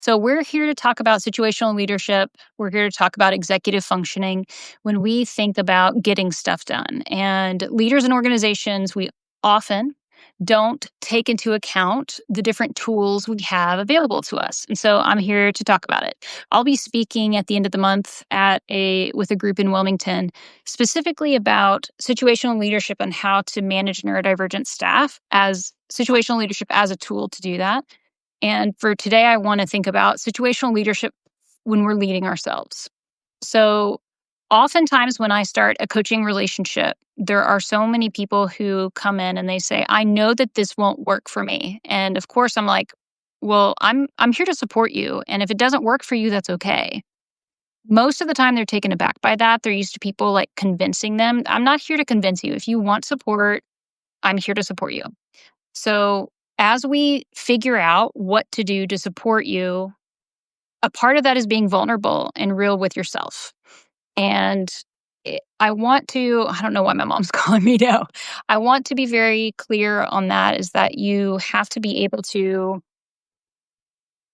So, we're here to talk about situational leadership. We're here to talk about executive functioning when we think about getting stuff done. And leaders and organizations, we often don't take into account the different tools we have available to us. And so I'm here to talk about it. I'll be speaking at the end of the month with a group in Wilmington specifically about situational leadership and how to manage neurodivergent staff as situational leadership as a tool to do that. And for today, I want to think about situational leadership when we're leading ourselves. So, oftentimes when I start a coaching relationship, there are so many people who come in and they say, "I know that this won't work for me." And of course, I'm like, "Well, I'm here to support you, and if it doesn't work for you, that's okay." Most of the time, they're taken aback by that. They're used to people like convincing them. I'm not here to convince you. If you want support, I'm here to support you. So, as we figure out what to do to support you, a part of that is being vulnerable and real with yourself. And I don't know why my mom's calling me now. I want to be very clear on that is that you have to be able to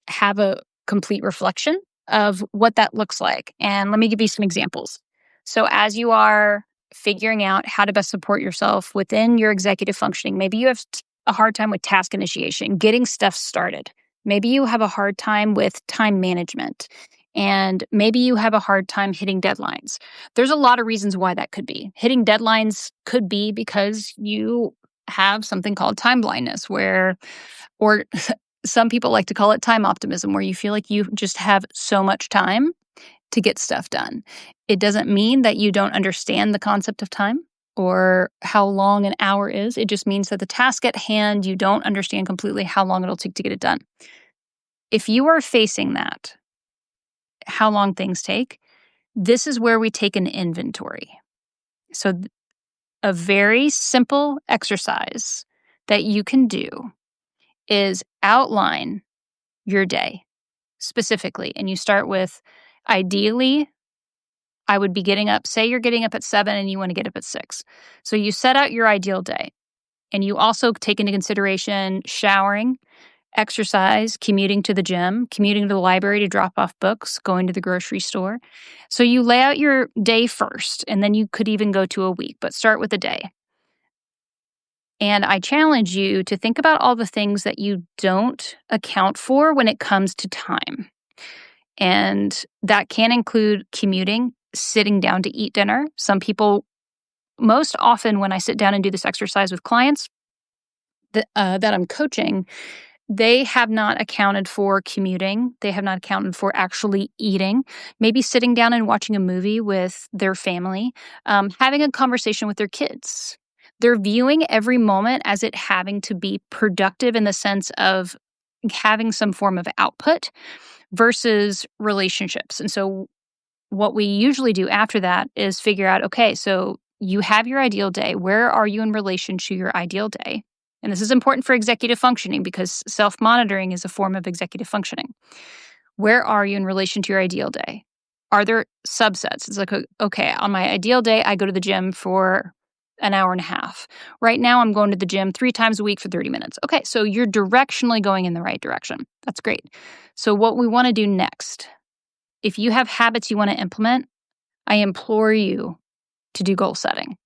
have a complete reflection of what that looks like. And let me give you some examples. So, as you are figuring out how to best support yourself within your executive functioning, maybe you have a hard time with task initiation, getting stuff started. Maybe you have a hard time with time management. And maybe you have a hard time hitting deadlines. There's a lot of reasons why that could be. Hitting deadlines could be because you have something called time blindness, or some people like to call it time optimism, where you feel like you just have so much time to get stuff done. It doesn't mean that you don't understand the concept of time or how long an hour is. It just means that the task at hand, you don't understand completely how long it'll take to get it done. If you are facing that, how long things take, this is where we take an inventory. So, a very simple exercise that you can do is outline your day specifically. And you start with, ideally, I would be getting up, say you're getting up at 7 and you want to get up at 6. So you set out your ideal day. And you also take into consideration showering, exercise, commuting to the gym, commuting to the library to drop off books, going to the grocery store. So you lay out your day first, and then you could even go to a week, but start with a day. And I challenge you to think about all the things that you don't account for when it comes to time. And that can include commuting, sitting down to eat dinner. Some people, most often when I sit down and do this exercise with clients that I'm coaching, they have not accounted for commuting. They have not accounted for actually eating, maybe sitting down and watching a movie with their family, having a conversation with their kids. They're viewing every moment as it having to be productive in the sense of having some form of output versus relationships. And so what we usually do after that is figure out, okay, so you have your ideal day. Where are you in relation to your ideal day? And this is important for executive functioning because self-monitoring is a form of executive functioning. Where are you in relation to your ideal day? Are there subsets? It's like, okay, on my ideal day, I go to the gym for an hour and a half. Right now, I'm going to the gym 3 times a week for 30 minutes. Okay, so you're directionally going in the right direction. That's great. So what we want to do next, if you have habits you want to implement, I implore you to do goal setting.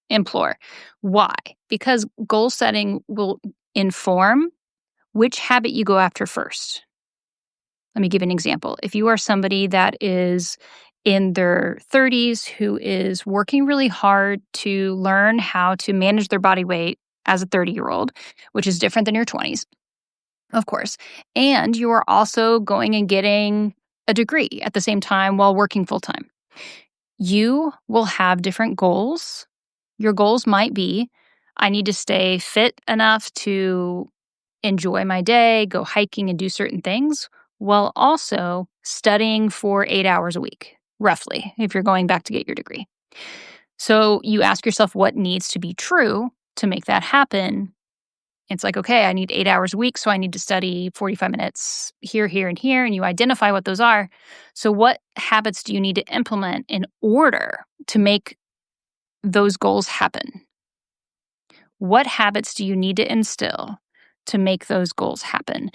Implore. Why? Because goal setting will inform which habit you go after first. Let me give an example. If you are somebody that is in their 30s who is working really hard to learn how to manage their body weight as a 30-year-old, which is different than your 20s, of course, and you are also going and getting a degree at the same time while working full-time, you will have different goals. Your goals might be, I need to stay fit enough to enjoy my day, go hiking and do certain things, while also studying for 8 hours a week, roughly, if you're going back to get your degree. So you ask yourself what needs to be true to make that happen. It's like, okay, I need 8 hours a week, so I need to study 45 minutes here, here, and here, and you identify what those are. So what habits do you need to implement in order to make those goals happen? What habits do you need to instill to make those goals happen.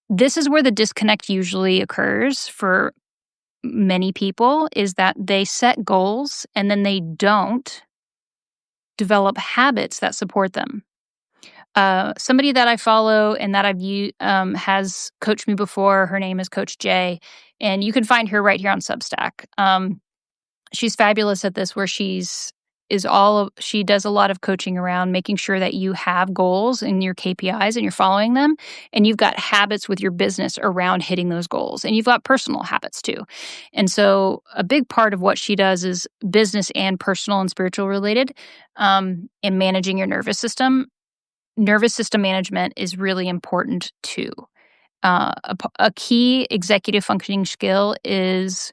This is where the disconnect usually occurs for many people, is that they set goals and then they don't develop habits that support them. Somebody that I follow and that I've used has coached me before. Her name is Coach Jay, and you can find her right here on Substack. She's fabulous at this, where she does a lot of coaching around making sure that you have goals and your KPIs and you're following them, and you've got habits with your business around hitting those goals, and you've got personal habits too. And so a big part of what she does is business and personal and spiritual related, in managing your nervous system. Nervous system management is really important too. A key executive functioning skill is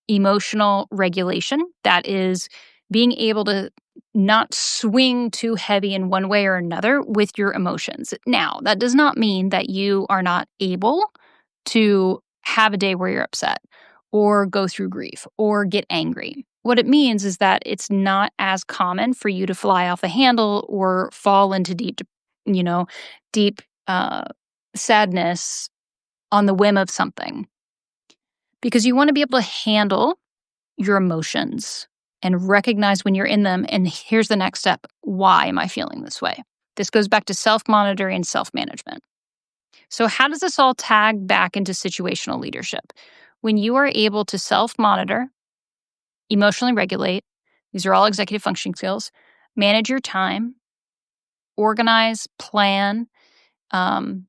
emotional regulation. That is being able to not swing too heavy in one way or another with your emotions. Now, that does not mean that you are not able to have a day where you're upset or go through grief or get angry. What it means is that it's not as common for you to fly off the handle or fall into deep sadness on the whim of something, because you want to be able to handle your emotions and recognize when you're in them. And here's the next step. Why am I feeling this way? This goes back to self-monitoring and self-management. So how does this all tag back into situational leadership? When you are able to self-monitor, emotionally regulate, these are all executive functioning skills, manage your time, organize, plan, and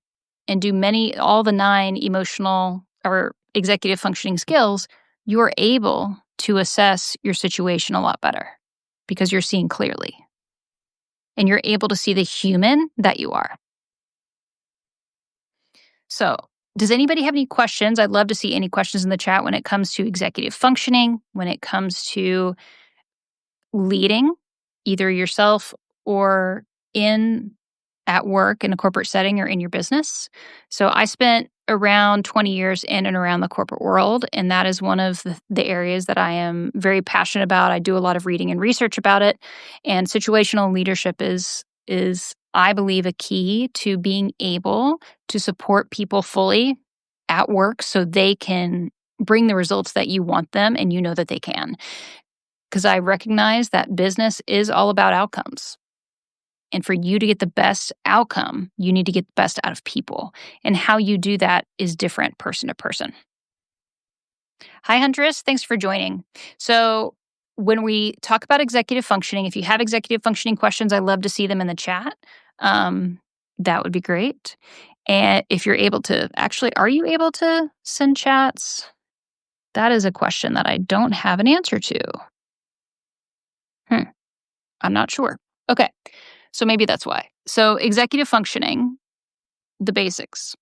do all the 9 emotional or executive functioning skills, you are able to assess your situation a lot better because you're seeing clearly. And you're able to see the human that you are. So, does anybody have any questions? I'd love to see any questions in the chat when it comes to executive functioning, when it comes to leading, either yourself or at work in a corporate setting or in your business. So I spent around 20 years in and around the corporate world, and that is one of the areas that I am very passionate about. I do a lot of reading and research about it, and situational leadership is I believe a key to being able to support people fully at work so they can bring the results that you want them, and you know that they can. Because I recognize that business is all about outcomes. And for you to get the best outcome, you need to get the best out of people. And how you do that is different person to person. Hi, Huntress. Thanks for joining. So when we talk about executive functioning, if you have executive functioning questions, I'd love to see them in the chat. That would be great. And if you're able to, are you able to send chats? That is a question that I don't have an answer to. I'm not sure. Okay. So maybe that's why. So executive functioning, the basics.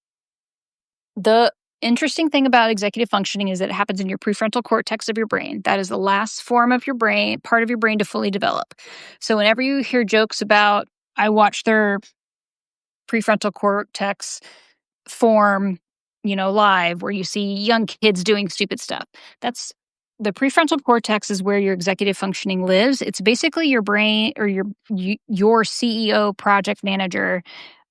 The interesting thing about executive functioning is that it happens in your prefrontal cortex of your brain. That is the last form of your brain, part of your brain to fully develop. So whenever you hear jokes about, I watched their prefrontal cortex form, live, where you see young kids doing stupid stuff. That's the prefrontal cortex is where your executive functioning lives. It's basically your brain or your CEO, project manager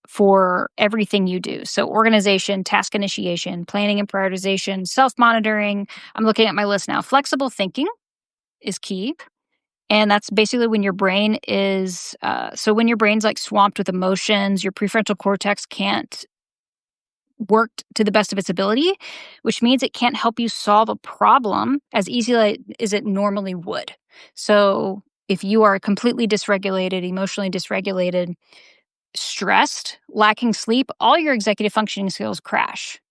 for everything you do. So organization, task initiation, planning and prioritization, self-monitoring. I'm looking at my list now. Flexible thinking is key. And that's basically when your brain is, when your brain's like swamped with emotions, your prefrontal cortex can't work to the best of its ability, which means it can't help you solve a problem as easily as it normally would. So if you are completely dysregulated, emotionally dysregulated, stressed, lacking sleep, all your executive functioning skills crash.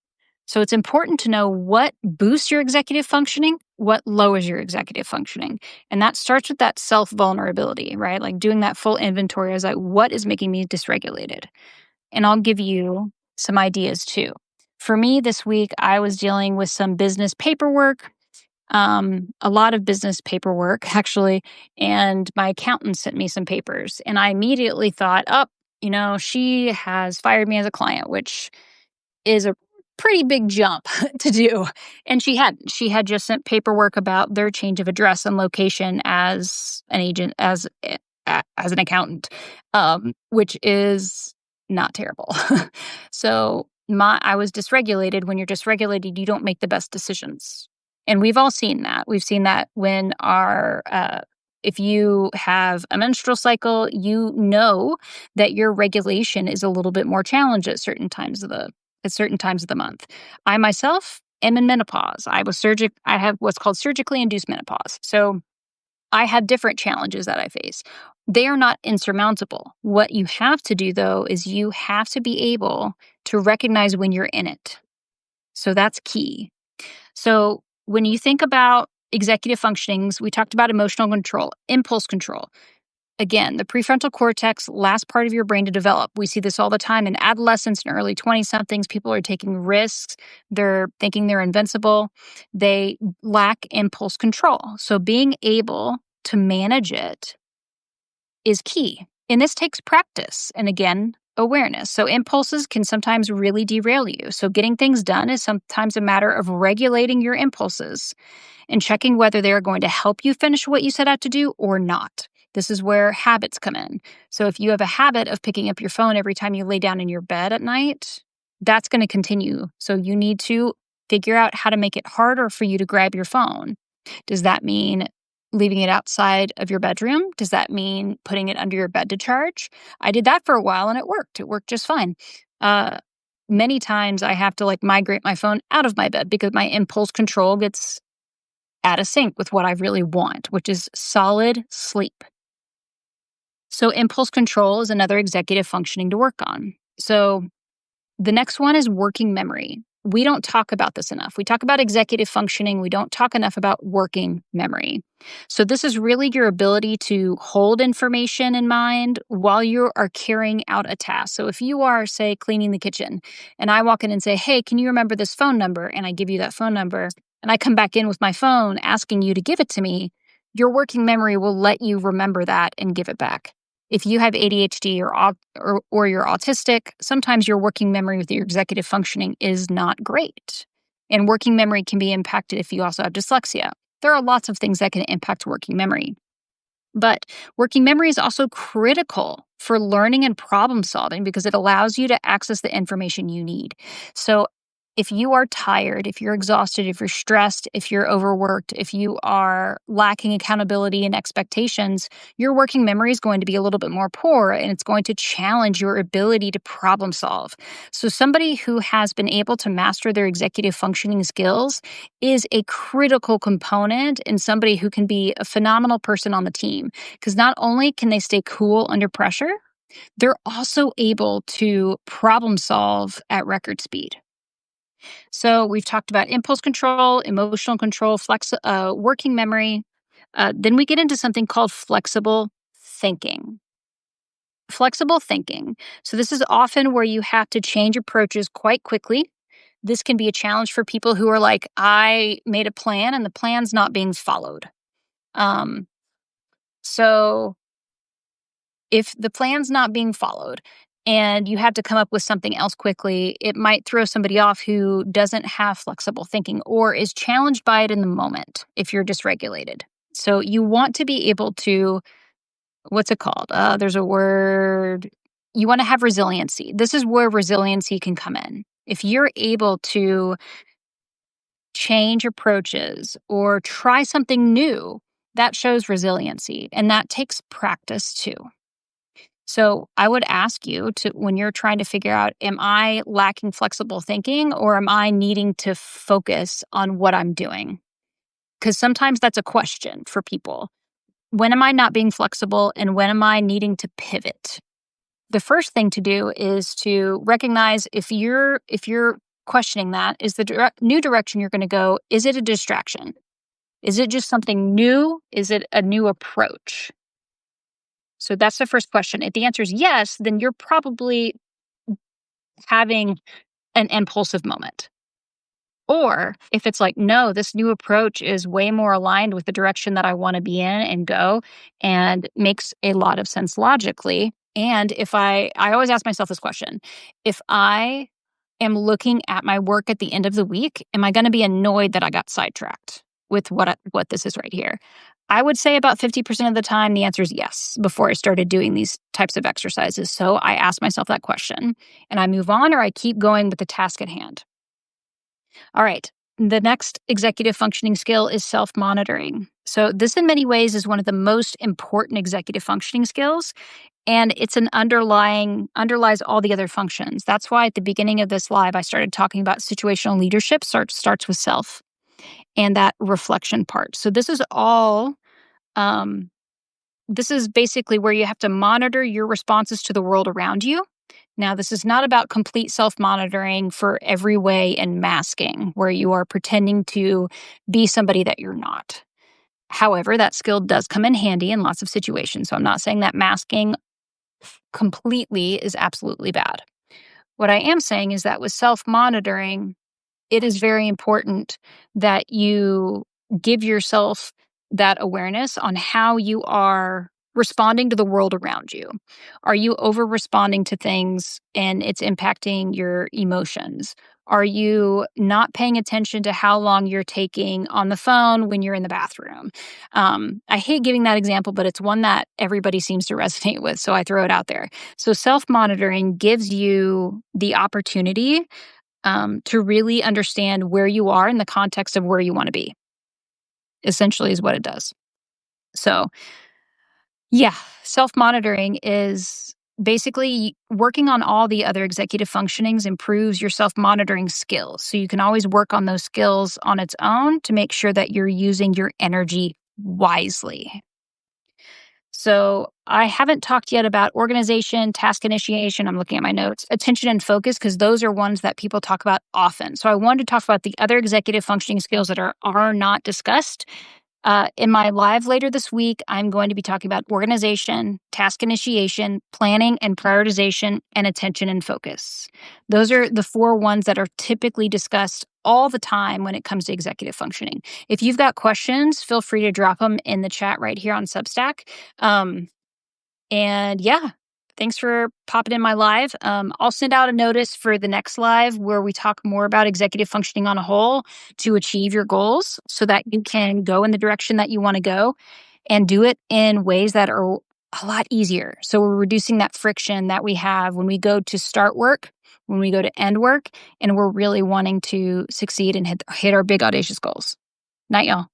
So it's important to know what boosts your executive functioning, what lowers your executive functioning. And that starts with that self-vulnerability, right? Like doing that full inventory as like, what is making me dysregulated? And I'll give you some ideas too. For me this week, I was dealing with some business paperwork, a lot of business paperwork actually, and my accountant sent me some papers. And I immediately thought, she has fired me as a client, which is a pretty big jump to do. And she had just sent paperwork about their change of address and location as an agent, as an accountant, which is not terrible. So I was dysregulated. When you're dysregulated, you don't make the best decisions. And we've all seen that. We've seen that when if you have a menstrual cycle, you know that your regulation is a little bit more challenged at certain times of the month. I myself am in menopause. I have what's called surgically induced menopause. So I have different challenges that I face. They are not insurmountable. What you have to do, though, is you have to be able to recognize when you're in it. So that's key. So when you think about executive functionings, we talked about emotional control, impulse control. Again, the prefrontal cortex, last part of your brain to develop. We see this all the time in adolescents and early 20-somethings. People are taking risks. They're thinking they're invincible. They lack impulse control. So being able to manage it is key. And this takes practice and, again, awareness. So impulses can sometimes really derail you. So getting things done is sometimes a matter of regulating your impulses and checking whether they are going to help you finish what you set out to do or not. This is where habits come in. So if you have a habit of picking up your phone every time you lay down in your bed at night, that's going to continue. So you need to figure out how to make it harder for you to grab your phone. Does that mean leaving it outside of your bedroom? Does that mean putting it under your bed to charge? I did that for a while and it worked. It worked just fine. Many times I have to migrate my phone out of my bed because my impulse control gets out of sync with what I really want, which is solid sleep. So impulse control is another executive functioning to work on. So the next one is working memory. We don't talk about this enough. We talk about executive functioning. We don't talk enough about working memory. So this is really your ability to hold information in mind while you are carrying out a task. So if you are, say, cleaning the kitchen and I walk in and say, hey, can you remember this phone number? And I give you that phone number and I come back in with my phone asking you to give it to me, your working memory will let you remember that and give it back. If you have ADHD or you're autistic, sometimes your working memory with your executive functioning is not great. And working memory can be impacted if you also have dyslexia. There are lots of things that can impact working memory. But working memory is also critical for learning and problem solving because it allows you to access the information you need. So if you are tired, if you're exhausted, if you're stressed, if you're overworked, if you are lacking accountability and expectations, your working memory is going to be a little bit more poor and it's going to challenge your ability to problem solve. So somebody who has been able to master their executive functioning skills is a critical component and somebody who can be a phenomenal person on the team because not only can they stay cool under pressure, they're also able to problem solve at record speed. So we've talked about impulse control, emotional control, working memory. Then we get into something called flexible thinking. Flexible thinking. So this is often where you have to change approaches quite quickly. This can be a challenge for people who are like, I made a plan and the plan's not being followed. So if the plan's not being followed and you have to come up with something else quickly, it might throw somebody off who doesn't have flexible thinking or is challenged by it in the moment if you're dysregulated. So you want to be able to, what's it called? There's a word. You want to have resiliency. This is where resiliency can come in. If you're able to change approaches or try something new, that shows resiliency and that takes practice too. So I would ask you to, when you're trying to figure out, am I lacking flexible thinking or am I needing to focus on what I'm doing? Because sometimes that's a question for people. When am I not being flexible and when am I needing to pivot? The first thing to do is to recognize if you're questioning that, is the new direction you're going to go, is it a distraction? Is it just something new? Is it a new approach? So that's the first question. If the answer is yes, then you're probably having an impulsive moment. Or if it's like, no, this new approach is way more aligned with the direction that I want to be in and go and makes a lot of sense logically. And if I always ask myself this question, if I am looking at my work at the end of the week, am I going to be annoyed that I got sidetracked with what this is right here? I would say about 50% of the time, the answer is yes before I started doing these types of exercises. So I ask myself that question and I move on or I keep going with the task at hand. All right. The next executive functioning skill is self monitoring. So, this in many ways is one of the most important executive functioning skills, and it's an underlies all the other functions. That's why at the beginning of this live, I started talking about situational leadership starts with self and that reflection part. So, um, this is basically where you have to monitor your responses to the world around you. Now, this is not about complete self monitoring for every way and masking, where you are pretending to be somebody that you're not. However, that skill does come in handy in lots of situations. So I'm not saying that masking completely is absolutely bad. What I am saying is that with self monitoring, it is very important that you give yourself that awareness on how you are responding to the world around you. Are you over responding to things and it's impacting your emotions? Are you not paying attention to how long you're taking on the phone when you're in the bathroom? I hate giving that example, but it's one that everybody seems to resonate with. So I throw it out there. So self monitoring gives you the opportunity to really understand where you are in the context of where you want to be, essentially, is what it does. So, yeah, self monitoring is basically working on all the other executive functionings improves your self monitoring skills. So, you can always work on those skills on its own to make sure that you're using your energy wisely. So, I haven't talked yet about organization, task initiation. I'm looking at my notes, attention and focus, because those are ones that people talk about often. So, I wanted to talk about the other executive functioning skills that are not discussed. In my live later this week, I'm going to be talking about organization, task initiation, planning and prioritization, and attention and focus. Those are the four ones that are typically discussed all the time when it comes to executive functioning. If you've got questions, feel free to drop them in the chat right here on Substack. Um, and yeah, thanks for popping in my live. I'll send out a notice for the next live where we talk more about executive functioning on a whole to achieve your goals so that you can go in the direction that you want to go and do it in ways that are a lot easier. So we're reducing that friction that we have when we go to start work, when we go to end work, and we're really wanting to succeed and hit our big audacious goals. Night, y'all.